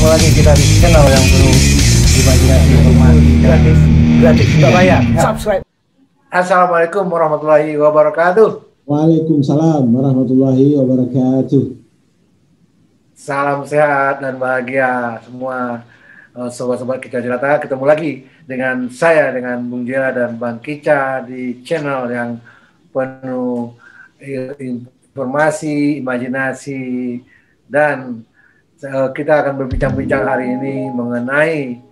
lagi kita di channel yang penuh imajinasi, informasi gratis, tidak bayar. Subscribe. Assalamualaikum warahmatullahi wabarakatuh. Waalaikumsalam warahmatullahi wabarakatuh. Salam sehat dan bahagia semua sobat-sobat Kicau Jelata. Ketemu lagi dengan saya, dengan Bung Jera dan Bang Kica di channel yang penuh informasi, imajinasi, dan kita akan berbincang-bincang hari ini mengenai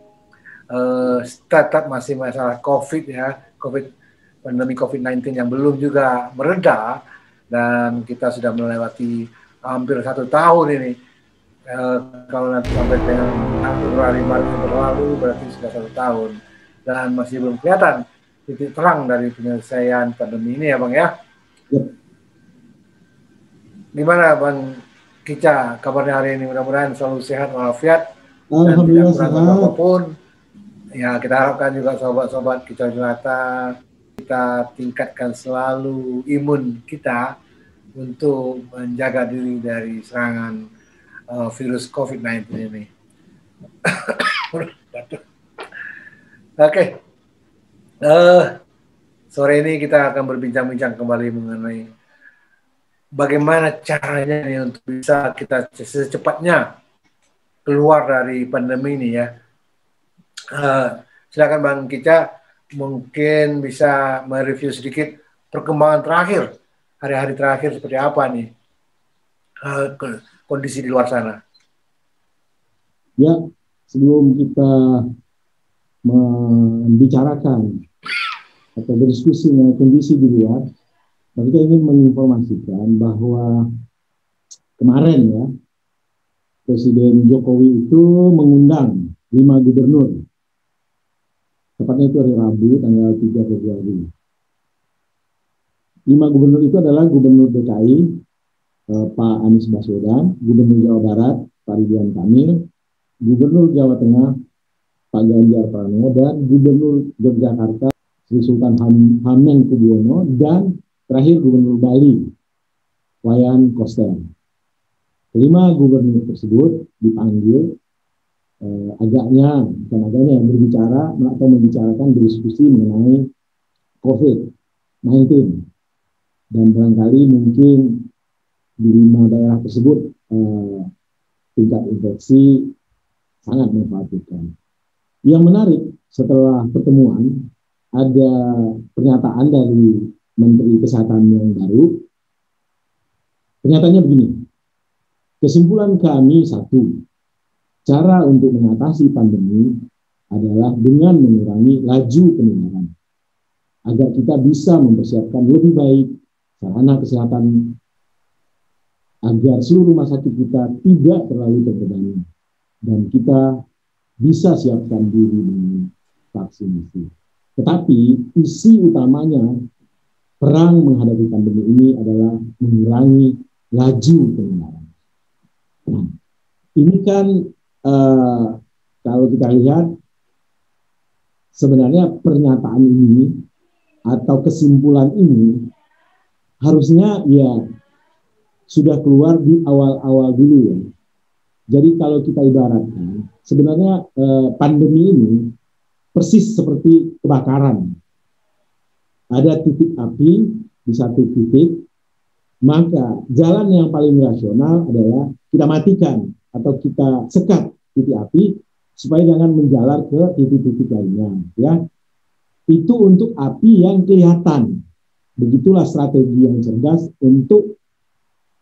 tetap masih masalah COVID ya, pandemi COVID-19 yang belum juga mereda, dan kita sudah melewati hampir 1 tahun ini. Kalau nanti sampai dengan Februari Maret yang berlalu berarti sudah 1 tahun, dan masih belum kelihatan titik terang dari penyelesaian pandemi ini ya Bang ya. Gimana Bang Kica kabarnya hari ini? Mudah-mudahan selalu sehat walafiat dan tidak kurang apapun. Ya, kita harapkan juga sobat-sobat Kicau Jelata kita tingkatkan selalu imun kita untuk menjaga diri dari serangan virus COVID-19 ini. Oke. Sore ini kita akan berbincang-bincang kembali mengenai bagaimana caranya nih untuk bisa kita secepatnya keluar dari pandemi ini ya. Silakan Bang Kica, mungkin bisa mereview sedikit perkembangan terakhir, hari-hari terakhir seperti apa nih kondisi di luar sana. Ya, sebelum kita membicarakan atau berdiskusi mengenai kondisi di luar, kita ingin menginformasikan bahwa kemarin ya, Presiden Jokowi itu mengundang 5 gubernur. Tepatnya itu hari Rabu, tanggal 3 Februari. 5 gubernur itu adalah Gubernur DKI, Pak Anies Baswedan, Gubernur Jawa Barat, Pak Ridwan Kamil, Gubernur Jawa Tengah, Pak Ganjar Pranowo, dan Gubernur Yogyakarta, Sri Sultan Hamengkubuwono, dan terakhir Gubernur Bali, Wayan Koster. 5 gubernur tersebut dipanggil agaknya berbicara atau membicarakan berdiskusi mengenai COVID-19, dan barangkali mungkin di 5 daerah tersebut tingkat infeksi sangat mengkhawatirkan. Yang menarik setelah pertemuan ada pernyataan dari Menteri Kesehatan yang baru. Pernyataannya begini, kesimpulan kami satu, cara untuk mengatasi pandemi adalah dengan mengurangi laju penularan, agar kita bisa mempersiapkan lebih baik sarana kesehatan, agar seluruh rumah sakit kita tidak terlalu terbebani, dan kita bisa siapkan diri dengan vaksinasi. Tetapi isi utamanya perang menghadapi pandemi ini adalah mengurangi laju penularan. Nah, ini kan kalau kita lihat sebenarnya pernyataan ini atau kesimpulan ini harusnya ya sudah keluar di awal-awal dulu ya. Jadi kalau kita ibaratkan sebenarnya pandemi ini persis seperti kebakaran. Ada titik api di satu titik, maka jalan yang paling rasional adalah kita matikan atau kita sekat titik api supaya jangan menjalar ke titik-titik lainnya ya. Itu untuk api yang kelihatan. Begitulah strategi yang cerdas untuk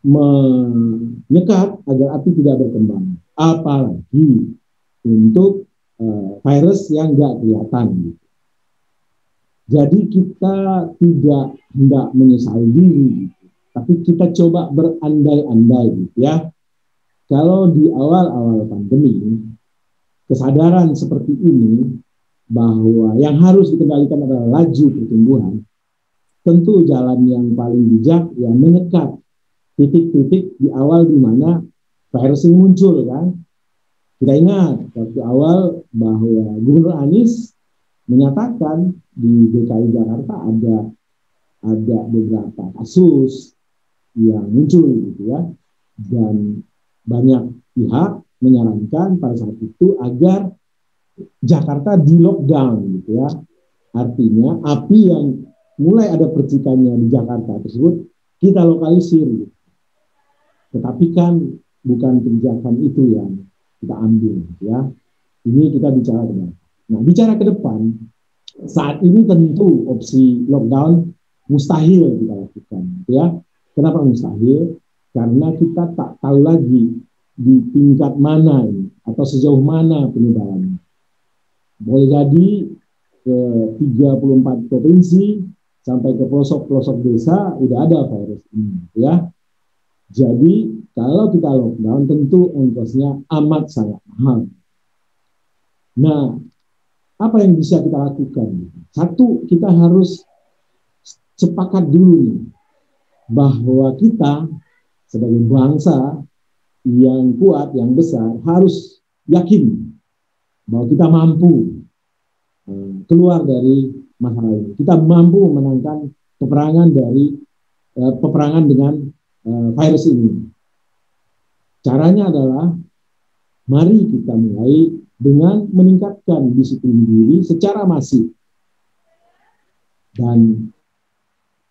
menyekat agar api tidak berkembang. Apalagi untuk virus yang nggak kelihatan. Jadi kita tidak hendak menyesali diri, tapi kita coba berandai-andai gitu ya. Kalau di awal-awal pandemi, kesadaran seperti ini bahwa yang harus dikendalikan adalah laju pertumbuhan, tentu jalan yang paling bijak ya menyekat titik-titik di awal di mana virus ini muncul kan. Kita ingat waktu awal bahwa Gubernur Anies menyatakan di DKI Jakarta ada beberapa kasus yang muncul gitu ya, dan banyak pihak menyarankan pada saat itu agar Jakarta di lockdown gitu ya. Artinya api yang mulai ada percikannya di Jakarta tersebut kita lokalisir. Gitu. Tetapi kan bukan kebijakan itu yang kita ambil gitu ya. Ini kita bicara ke depan. Nah, bicara ke depan, saat ini tentu opsi lockdown mustahil kita lakukan gitu ya. Kenapa mustahil? Karena kita tak tahu lagi di tingkat mana ini atau sejauh mana penyebarannya. Boleh jadi ke 34 provinsi sampai ke pelosok-pelosok desa udah ada virus ini ya. Jadi kalau kita lockdown tentu ongkosnya amat sangat mahal. Nah, apa yang bisa kita lakukan? Satu, kita harus sepakat dulu nih bahwa kita sebagai bangsa yang kuat, yang besar harus yakin bahwa kita mampu keluar dari masalah ini. Kita mampu memenangkan peperangan dengan virus ini. Caranya adalah mari kita mulai dengan meningkatkan disiplin diri secara masif. Dan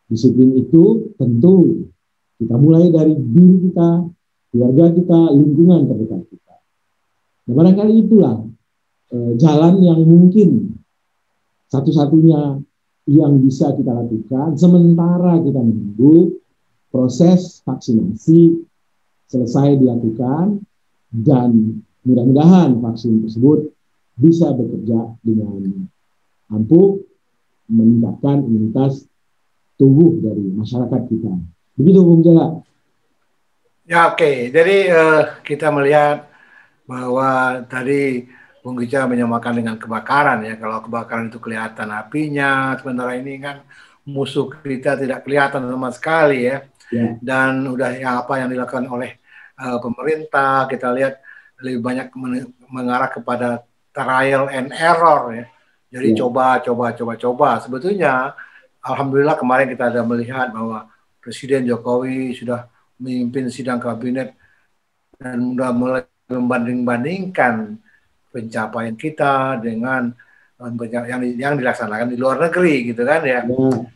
disiplin itu tentu kita mulai dari diri kita, keluarga kita, lingkungan terdekat kita. Nah, barangkali itulah jalan yang mungkin satu-satunya yang bisa kita lakukan sementara kita menunggu proses vaksinasi selesai dilakukan dan mudah-mudahan vaksin tersebut bisa bekerja dengan ampuh meningkatkan imunitas tubuh dari masyarakat kita. Begitu Bung Jala. Ya oke. Jadi kita melihat bahwa tadi Bung Gica menyamakan dengan kebakaran ya. Kalau kebakaran itu kelihatan apinya, sementara ini kan musuh kita tidak kelihatan sama sekali ya. Dan udah ya apa yang dilakukan oleh pemerintah kita lihat lebih banyak mengarah kepada trial and error ya. Jadi coba. Sebetulnya alhamdulillah kemarin kita ada melihat bahwa Presiden Jokowi sudah memimpin sidang kabinet dan sudah mulai membanding-bandingkan pencapaian kita dengan yang dilaksanakan di luar negeri gitu kan ya.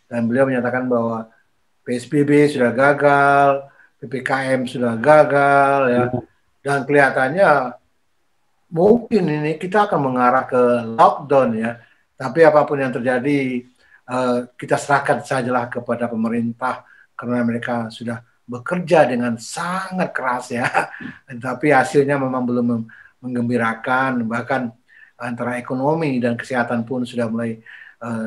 Dan beliau menyatakan bahwa PSBB sudah gagal, PPKM sudah gagal ya. Dan kelihatannya mungkin ini kita akan mengarah ke lockdown ya. Tapi apapun yang terjadi kita serahkan sajalah kepada pemerintah karena mereka sudah bekerja dengan sangat keras ya. Tapi hasilnya memang belum menggembirakan, bahkan antara ekonomi dan kesehatan pun sudah mulai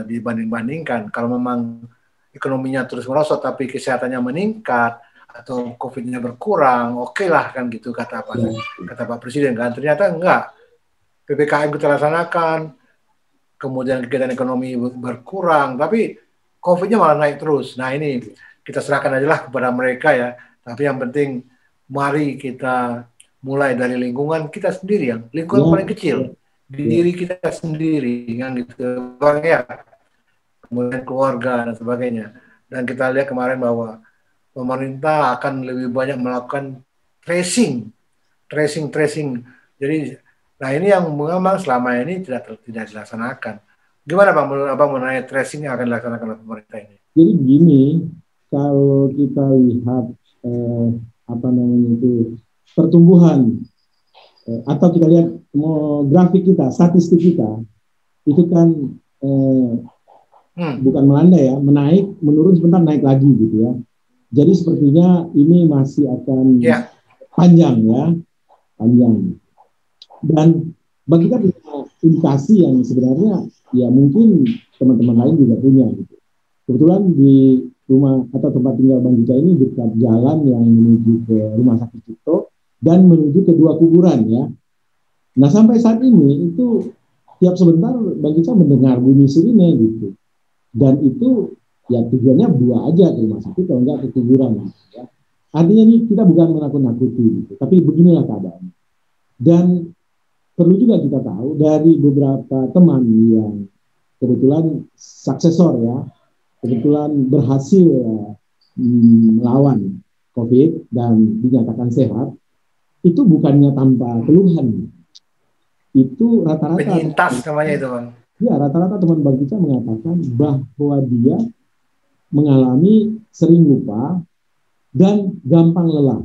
dibanding-bandingkan. Kalau memang ekonominya terus merosot tapi kesehatannya meningkat atau COVID-nya berkurang, oke lah kan gitu kata Pak Presiden kan. Ternyata enggak. PPKM kita laksanakan, kemudian kegiatan ekonomi berkurang, tapi COVID-nya malah naik terus. Nah ini kita serahkan aja lah kepada mereka ya. Tapi yang penting mari kita mulai dari lingkungan kita sendiri, yang lingkungan paling kecil, diri kita sendiri, yang gitu ya. Kemudian keluarga dan sebagainya. Dan kita lihat kemarin bahwa pemerintah akan lebih banyak melakukan tracing. Jadi, nah ini yang memang selama ini tidak dilaksanakan. Gimana Bang, menurut Abang mengenai tracing yang akan dilaksanakan oleh pemerintah ini? Jadi begini, kalau kita lihat pertumbuhan atau kita lihat grafik kita, statistik kita, itu kan bukan melandai ya, menaik, menurun sebentar naik lagi gitu ya. Jadi sepertinya ini masih akan panjang. Dan bagi kita punya indikasi yang sebenarnya ya mungkin teman-teman lain juga punya gitu. Kebetulan di rumah atau tempat tinggal Bang Gica ini dekat jalan yang menuju ke Rumah Sakit Cipto dan menuju ke dua kuburan ya. Nah sampai saat ini itu tiap sebentar Bang Gica mendengar bunyi sirine gitu. Dan itu ya tujuannya dua aja ke rumah sakit kalau enggak ke kuburan ya. Artinya ini kita bukan menakut-nakuti gitu, tapi beginilah keadaan. Dan perlu juga kita tahu dari beberapa teman yang kebetulan suksesor ya, kebetulan berhasil melawan COVID dan dinyatakan sehat, itu bukannya tanpa keluhan. Itu rata-rata Penyintas namanya itu, Bang. ya, rata-rata teman Bang Ica mengatakan bahwa dia mengalami sering lupa dan gampang lelah.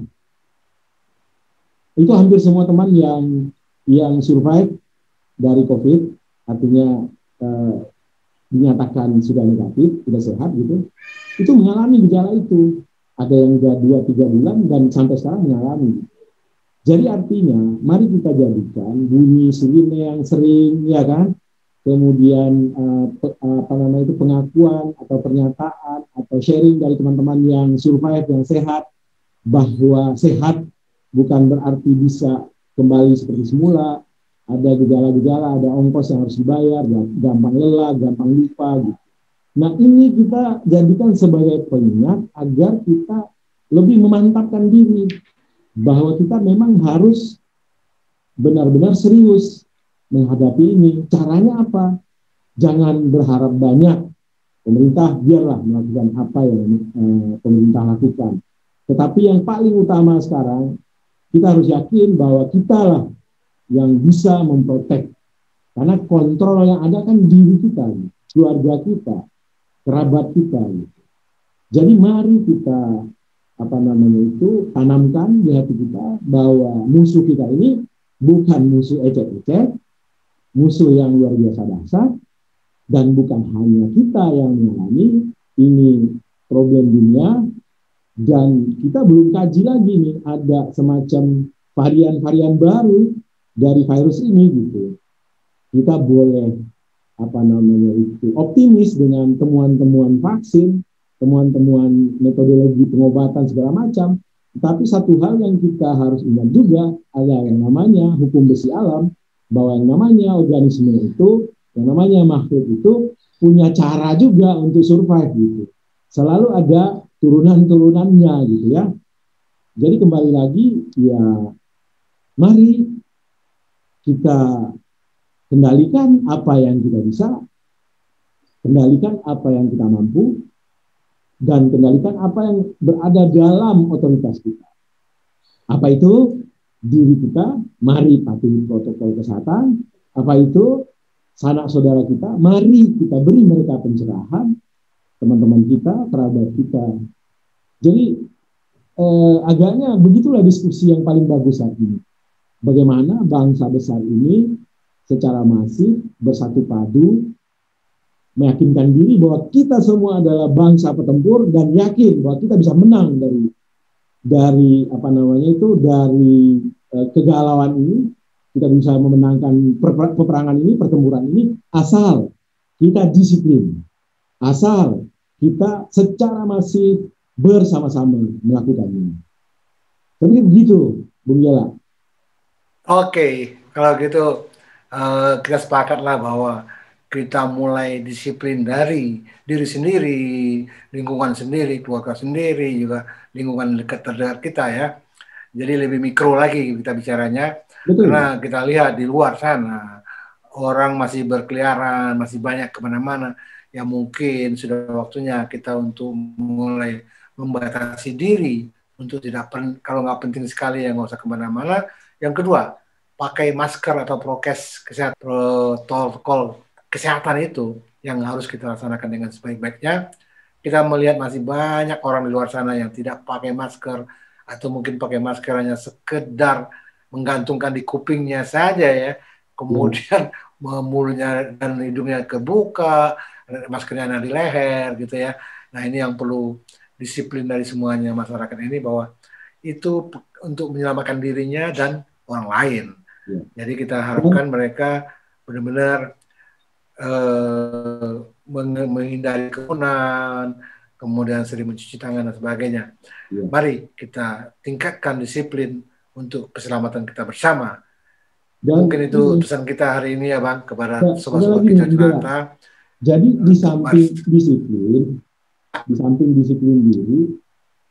Itu hampir semua teman yang survive dari COVID, artinya dinyatakan sudah negatif, sudah sehat gitu, itu mengalami gejala itu. Ada yang sudah 2-3 bulan dan sampai sekarang mengalami. Jadi artinya, mari kita jadikan bunyi sirine yang sering, ya kan, kemudian pengakuan atau pernyataan atau sharing dari teman-teman yang survive, yang sehat, bahwa sehat bukan berarti bisa kembali seperti semula. Ada gejala-gejala, ada ongkos yang harus dibayar, gampang lelah, gampang lupa gitu. Nah, ini kita jadikan sebagai pengingat agar kita lebih memantapkan diri bahwa kita memang harus benar-benar serius menghadapi ini. Caranya apa? Jangan berharap banyak. Pemerintah biarlah melakukan apa yang pemerintah lakukan. Tetapi yang paling utama sekarang, kita harus yakin bahwa kita lah yang bisa memprotek. Karena kontrol yang ada kan diri kita, keluarga kita, kerabat kita. Jadi mari kita tanamkan di hati kita bahwa musuh kita ini bukan musuh ecek-ecek, musuh yang luar biasa dahsyat, dan bukan hanya kita yang mengalami ini problem dunia, dan kita belum kaji lagi nih ada semacam varian-varian baru dari virus ini gitu. Kita boleh optimis dengan temuan-temuan vaksin, temuan-temuan metodologi pengobatan segala macam. Tapi satu hal yang kita harus ingat juga ada yang namanya hukum besi alam, bahwa yang namanya organisme itu, yang namanya makhluk itu punya cara juga untuk survive gitu. Selalu ada turunan-turunannya gitu ya. Jadi kembali lagi ya, mari kita kendalikan apa yang kita bisa, kendalikan apa yang kita mampu, dan kendalikan apa yang berada dalam otoritas kita. Apa itu? Diri kita, mari patuhi protokol kesehatan. Apa itu? Sanak saudara kita, mari kita beri mereka pencerahan, teman-teman kita, kerabat kita. Jadi agaknya begitulah diskusi yang paling bagus saat ini. Bagaimana bangsa besar ini secara masif bersatu padu, meyakinkan diri bahwa kita semua adalah bangsa petempur dan yakin bahwa kita bisa menang dari kegalauan ini. Kita bisa memenangkan peperangan ini, pertempuran ini, asal kita disiplin, asal kita secara masif bersama-sama melakukannya. Tapi begitu, Bung Jala. Oke, kalau gitu kita sepakatlah bahwa kita mulai disiplin dari diri sendiri, lingkungan sendiri, keluarga sendiri, juga lingkungan dekat terdekat kita ya. Jadi lebih mikro lagi kita bicaranya. Betul. Karena kita lihat di luar sana, orang masih berkeliaran, masih banyak kemana-mana. Ya mungkin sudah waktunya kita untuk mulai membatasi diri, untuk kalau nggak penting sekali ya nggak usah kemana-mana. Yang kedua, pakai masker atau protokol kesehatan itu yang harus kita laksanakan dengan sebaik-baiknya. Kita melihat masih banyak orang di luar sana yang tidak pakai masker, atau mungkin pakai masker hanya sekedar menggantungkan di kupingnya saja ya, kemudian mulutnya dan hidungnya kebuka, maskernya ada di leher gitu ya. Nah ini yang perlu disiplin dari semuanya masyarakat ini, bahwa itu untuk menyelamatkan dirinya dan orang lain. Jadi kita harapkan mereka benar-benar menghindari kerumunan, kemudian sering mencuci tangan dan sebagainya. Mari kita tingkatkan disiplin untuk keselamatan kita bersama. Dan mungkin itu pesan kita hari ini ya Bang, kepada sobat-sobat kita Junata. Jadi di samping disiplin diri,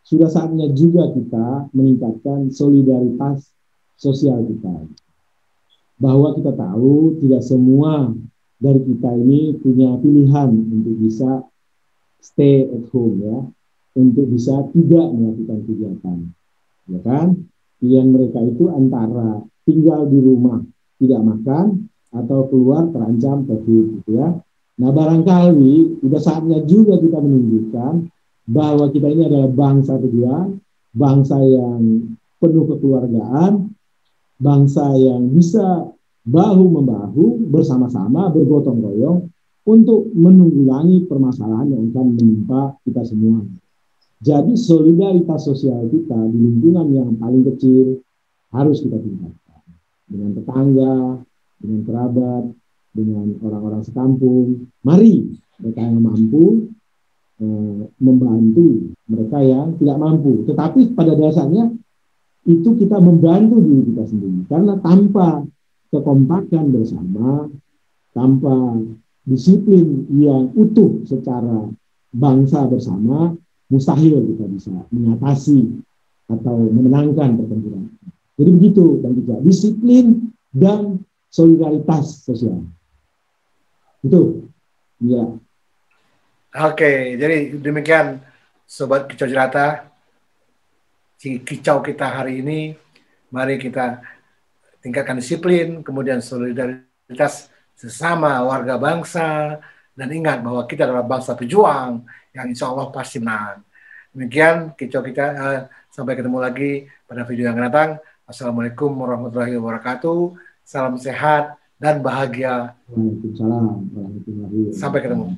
sudah saatnya juga kita meningkatkan solidaritas sosial kita. Bahwa kita tahu tidak semua dari kita ini punya pilihan untuk bisa stay at home ya, untuk bisa tidak melakukan kegiatan, ya kan? Pilihan mereka itu antara tinggal di rumah tidak makan atau keluar terancam COVID gitu ya. Nah barangkali sudah saatnya juga kita menunjukkan bahwa kita ini adalah bangsa kedua, bangsa yang penuh kekeluargaan, bangsa yang bisa bahu-membahu bersama-sama bergotong royong untuk menanggulangi permasalahan yang akan menimpa kita semua. Jadi solidaritas sosial kita di lingkungan yang paling kecil harus kita tingkatkan dengan tetangga, dengan kerabat, dengan orang-orang sekampung. Mari mereka yang mampu membantu mereka yang tidak mampu. Tetapi pada dasarnya itu kita membantu diri kita sendiri. Karena tanpa kekompakan bersama, tanpa disiplin yang utuh secara bangsa bersama, mustahil kita bisa mengatasi atau memenangkan pertempuran. Jadi begitu, Bang Tiga. Disiplin dan solidaritas sosial. Itu, ya. Oke, jadi demikian Sobat Kicau Jelata. Si kicau kita hari ini, mari kita tingkatkan disiplin, kemudian solidaritas sesama warga bangsa, dan ingat bahwa kita adalah bangsa pejuang yang insya Allah pasti menang. Demikian kicau kita, sampai ketemu lagi pada video yang akan datang. Assalamualaikum warahmatullahi wabarakatuh. Salam sehat dan bahagia. Waalaikumsalam warahmatullahi wabarakatuh. Sampai ketemu.